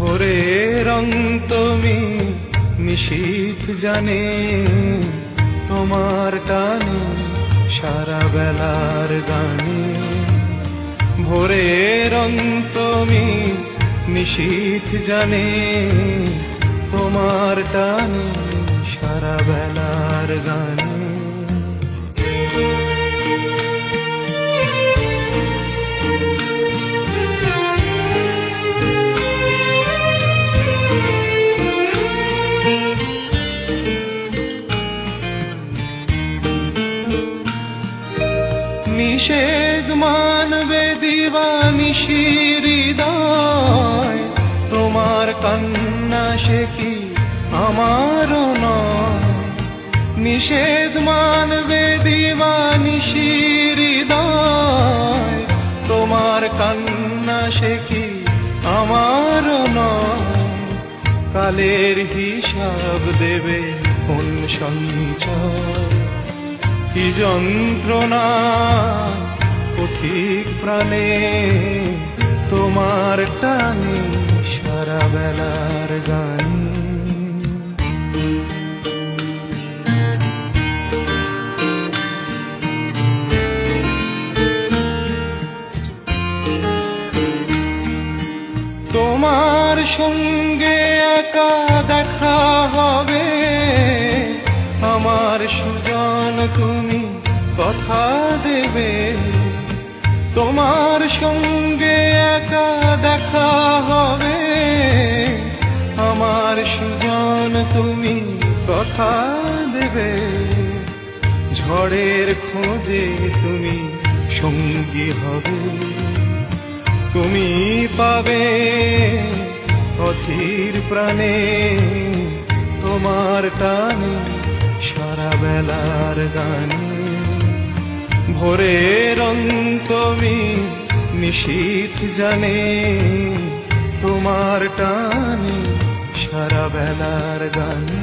ভোরের অন্তমি নিশীথ জানে তোমার টানে সারা বেলার গানে। ভোরের অন্তমি নিশীথ জানে তোমার টানে সারা বেলার গানে। নিষেধ মানবে দিবানিশি হৃদয়, তোমার কান্না সে কি আমারও নয়। নিষেধ মানবে দিবানিশি হৃদয়, তোমার কান্না সে কি আমারও নয়। কালের হিসাব দেবে কোন সঞ্চয়, কি যন্ত্রণা পথিক প্রাণে তোমার টানে সারা বেলার গানে। তোমার সঙ্গে একা দেখা হবে, আমার সুজন তুমি কথা দেবে। তোমার সঙ্গে একা দেখা হবে, আমার সুজন তুমি কথা দেবে। ঝড়ের খোঁজে তুমি সঙ্গী হবে, তুমি পাবে অধীর প্রাণে তোমার টানে সারা বেলার গানে। ভোরের অন্তমি নিশীথ জানে তোমার টানে সারা বেলার গানে।